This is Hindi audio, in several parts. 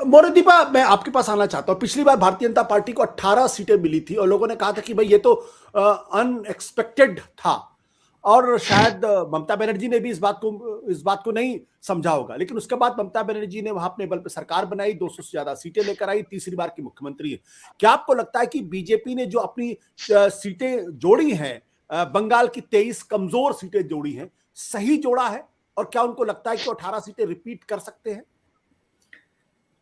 मोरदीपा, मैं आपके पास आना चाहता हूँ। पिछली बार भारतीय जनता पार्टी को 18 सीटें मिली थी और लोगों ने कहा था कि भाई ये तो अनएक्सपेक्टेड था, और शायद ममता बनर्जी ने भी इस बात को नहीं समझा होगा। लेकिन उसके बाद ममता बनर्जी ने वहां अपने बल पर सरकार बनाई, 200 से ज्यादा सीटें लेकर आई, तीसरी बार की मुख्यमंत्री है। क्या आपको लगता है कि बीजेपी ने जो अपनी सीटें जोड़ी हैं, बंगाल की 23 कमजोर सीटें जोड़ी हैं, सही जोड़ा है? और क्या उनको लगता है कि 18 सीटें रिपीट कर सकते हैं?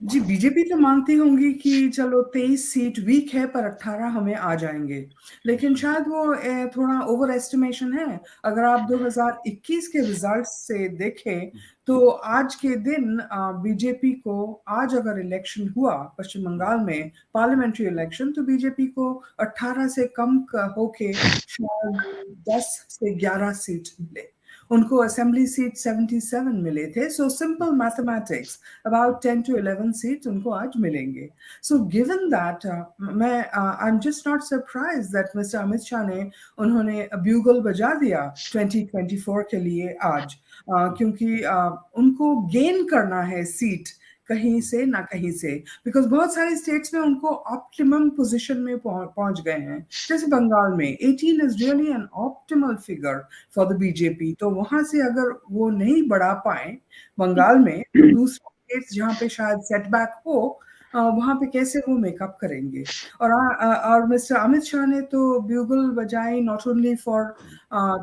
जी, बीजेपी तो मानती होंगी कि चलो 23 सीट वीक है पर 18 हमें आ जाएंगे, लेकिन शायद वो थोड़ा ओवर एस्टिमेशन है। अगर आप 2021 के रिजल्ट से देखें तो आज के दिन बीजेपी को, आज अगर इलेक्शन हुआ पश्चिम बंगाल में पार्लियामेंट्री इलेक्शन, तो बीजेपी को 18 से कम होके शायद 10 से 11 सीट मिले। उनको असेंबली सीट 77 मिले थे। So simple mathematics, about 10 to 11 seats उनको आज मिलेंगे। सो गिवन दैट, मैं I am just not surprise that mister Amit Shah ने उन्होंने ब्यूगल बजा दिया 2024 के लिए आज, क्योंकि उनको गेन करना है सीट कहीं से ना कहीं से, बिकॉज बहुत सारे स्टेट्स में उनको ऑप्टिमम पोजीशन में पहुंच गए हैं। जैसे बंगाल में 18 is really an optimal figure for the BJP. तो वहां से अगर वो नहीं बढ़ा पाए बंगाल में, तो दूसरे स्टेट्स जहाँ पे शायद सेटबैक हो, वहां पे कैसे वो मेकअप करेंगे। और मिस्टर अमित शाह ने तो ब्यूगल बजाई नॉट ओनली फॉर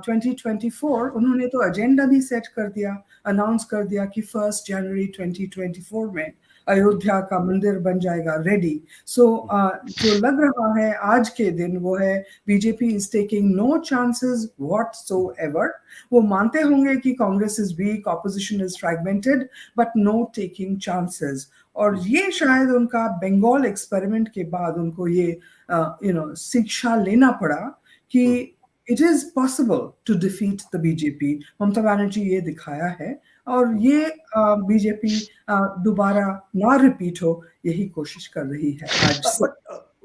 2024, उन्होंने तो एजेंडा भी सेट कर दिया, अनाउंस कर दिया कि 1 जनवरी 2024 में अयोध्या का मंदिर बन जाएगा रेडी। सो जो लग रहा है आज के दिन वो है, BJP is taking no chances whatsoever. वो मानते होंगे कि Congress is weak, opposition is fragmented, but no taking chances. और ये शायद उनका बंगाल एक्सपेरिमेंट के बाद उनको ये शिक्षा लेना पड़ा कि it is possible to defeat the BJP. Mamata Banerjee ये दिखाया है, और ये बीजेपी दोबारा ना रिपीट हो, यही कोशिश कर रही है आज से।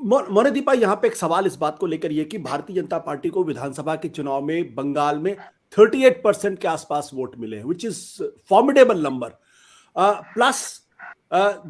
मोरदीपा, यहाँ पे एक सवाल इस बात को लेकर ये कि भारतीय जनता पार्टी को विधानसभा के चुनाव में बंगाल में 38% के आसपास वोट मिले हैं, which is formidable number. Plus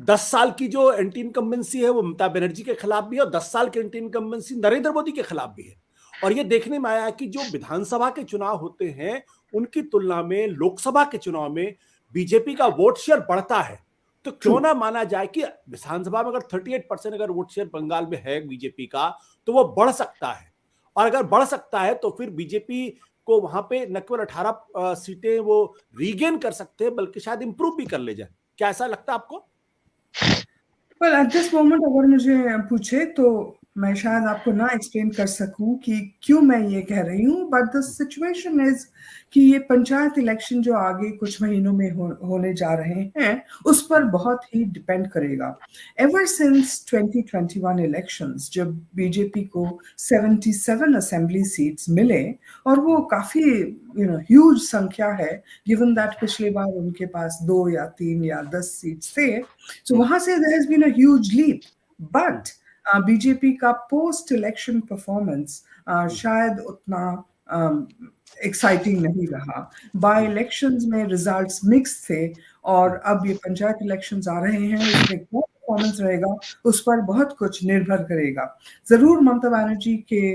10 साल की जो एंटी इनकम्बेंसी है वो ममता बनर्जी के खिलाफ भी है, और 10 साल की एंटी इनकम्बेंसी नरेंद्र मोदी के खिलाफ भी है। और ये देखने में आया कि जो विधानसभा के चुनाव होते हैं उनकी तुलना में लोकसभा के चुनाव में बीजेपी का वोट शेयर बढ़ता है। तो क्यों ना माना जाए कि विधानसभा में अगर 38% अगर वोट शेयर बंगाल में है बीजेपी का, तो वो बढ़ सकता है। और अगर बढ़ सकता है तो फिर बीजेपी को वहां पे न केवल 18 सीटें वो रीगेन कर सकते हैं, बल्कि शायद इंप्रूव भी कर ले जाए। क्या ऐसा लगता है आपको? वेल, एट दिस मोमेंट अगर मुझे पूछे तो मैं शायद आपको ना एक्सप्लेन कर सकूं कि क्यों मैं ये कह रही हूँ, बट द सिचुएशन इज कि ये पंचायत इलेक्शन जो आगे कुछ महीनों में होने जा रहे हैं, उस पर बहुत ही डिपेंड करेगा। एवर सिंस 2021 इलेक्शंस, जब बीजेपी को 77 असेंबली सीट्स मिले, और वो काफी ह्यूज संख्या है, गिवन दैट पिछली बार उनके पास 2 या 3 या 10 सीट्स थे। So वहां से there has been a huge leap, but BJP का पोस्ट इलेक्शन परफॉर्मेंस शायद उतना एक्साइटिंग नहीं रहा। बाय इलेक्शंस में रिजल्ट्स मिक्स थे, और अब ये पंचायत इलेक्शंस आ रहे हैं, उसमें क्या परफॉर्मेंस रहेगा उस पर बहुत कुछ निर्भर करेगा। जरूर ममता बनर्जी के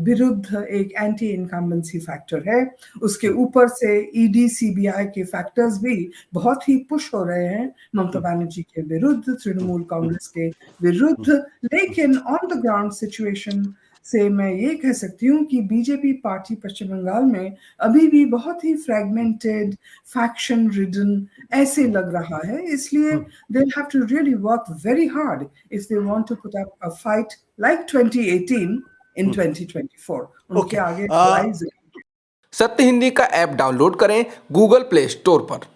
विरुद्ध एक एंटी इनकम्बेंसी फैक्टर है, उसके ऊपर से ईडी सीबीआई के फैक्टर्स भी बहुत ही पुश हो रहे हैं ममता बनर्जी के विरुद्ध, तृणमूल कांग्रेस के विरुद्ध। लेकिन ऑन द ग्राउंड सिचुएशन से मैं ये कह सकती हूँ कि बीजेपी पार्टी पश्चिम बंगाल में अभी भी बहुत ही फ्रैगमेंटेड, फैक्शन रिडन ऐसे लग रहा है। इसलिए they have to really work very hard if they want to put up a fight like 2018 in 2024। उनके आगे लड़ाई। सत्य हिंदी का ऐप डाउनलोड करें गूगल प्ले स्टोर पर।